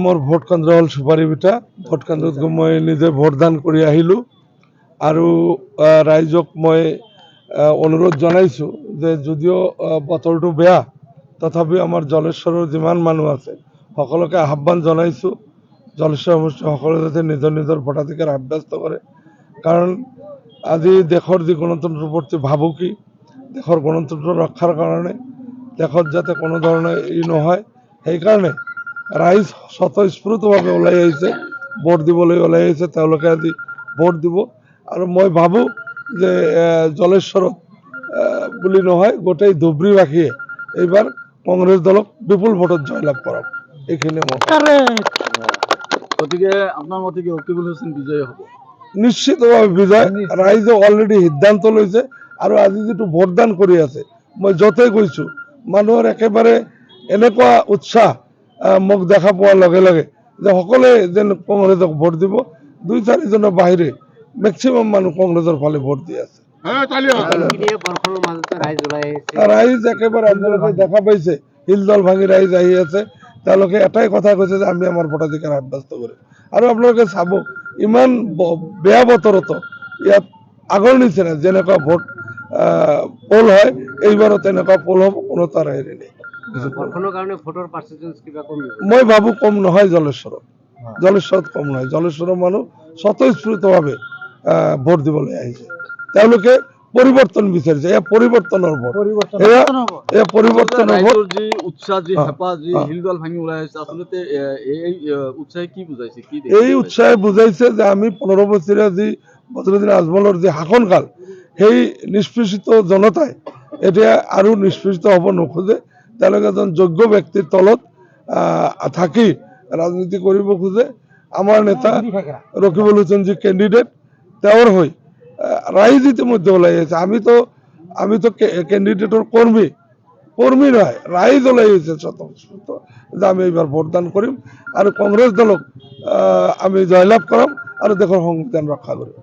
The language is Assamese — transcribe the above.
मोर भोट केन्द्र हल सुपारीबिटा भोट केन्द्र मैं निजे भोटदान कर आहिलो और राइजक मैं अनुरोध जानाइছো जे যদিও বতৰটো বেয়া তথাপি আমাৰ জলেশ্বৰৰ যিমান মানুহ আছে সকলোকে আহ্বান জনাইছো জলেশ্বৰ সমষ্টি সকলে যাতে নিজৰ নিজৰ ভোটাধিকাৰ সাব্যস্ত কৰে কাৰণ আজি দেশৰ যি গণতন্ত্ৰৰ প্ৰতি ভাবুকি দেশৰ গণতন্ত্ৰ ৰক্ষাৰ কাৰণে দেশত যাতে কোনো ধৰণৰ নহয় সেইকাৰণে ৰাইজ স্বতঃস্ফূৰ্তভাৱে ওলাই আহিছে ভোট দিবলৈ ওলাই আহিছে তেওঁলোকে আজি ভোট দিব আৰু মই ভাবোঁ যে জলেশ্বৰত বুলি নহয় গোটেই ধুবুৰীবাসীয়ে এইবাৰ কংগ্ৰেছ দলক বিপুল ভোটত জয়লাভ কৰক এইখিনি গতিকে আপোনাৰ মতে কি ৰকিবুল হুছেইন বিজয়ী হ'ব নিশ্চিতভাৱে বিজয় ৰাইজে অলৰেডি সিদ্ধান্ত লৈছে আৰু আজি যিটো ভোটদান কৰি আছে মই য'তেই গৈছোঁ মানুহৰ একেবাৰে এনেকুৱা উৎসাহ মোক দেখা পোৱাৰ লগে লগে যে সকলোৱে যেন কংগ্ৰেছক ভোট দিব 2-4জনৰ বাহিৰে মেক্সিমাম মানুহ কংগ্ৰেছৰ ফালে ভোট দি আছে ৰাইজ একেবাৰে আপোনালোকে দেখা পাইছে হিলদল ভাঙি ৰাইজ আহি আছে তেওঁলোকে এটাই কথা কৈছে যে আমি আমাৰ ভোটাধিকাৰ সাব্যস্ত কৰিম আৰু আপোনালোকে চাব ইমান বেয়া বতৰতো ইয়াত আগৰ নিচিনা যেনেকুৱা ভোট পোল হয় এইবাৰো তেনেকুৱা পোল হ'ব কোনো তাৰ হেৰি নেই মই ভাবোঁ কম নহয় জলেশ্বৰত কম নহয় জলেশ্বৰৰ মানুহ স্বতঃস্ফূৰ্তভাৱে ভোট দিবলৈ আহিছে তেওঁলোকে পৰিৱৰ্তন বিচাৰিছে এয়া পৰিৱৰ্তনৰ ভোট এয়া পৰিৱৰ্তনৰ ভোট যি উৎসাহ যি হেঁপাহ যি হিলদল ভাঙি ওলাই আহিছে আচলতে এই উৎসাহে কি বুজাইছে কি এই উৎসাহে বুজাইছে যে আমি 15 বছৰীয়া যি বদৰুদ্দিন আজমলৰ যি শাসনকাল সেই নিষ্পেষিত জনতাই এতিয়া আৰু নিষ্পেষিত হ'ব নোখোজে তেওঁলোকে এজন যোগ্য ব্যক্তিৰ তলত থাকি ৰাজনীতি কৰিব খোজে আমাৰ নেতা ৰকিবুল হুছেইন যি কেণ্ডিডেট তেওঁৰ হৈ ৰাইজ ইতিমধ্যে ওলাই আহিছে আমিতো কেণ্ডিডেটৰ কৰ্মী নহয় ৰাইজ ওলাই আহিছে স্বতঃস্ফূৰ্ত যে আমি এইবাৰ ভোটদান কৰিম আৰু কংগ্ৰেছ দলক আমি জয়লাভ কৰাম আৰু দেশৰ সংবিধান ৰক্ষা কৰিম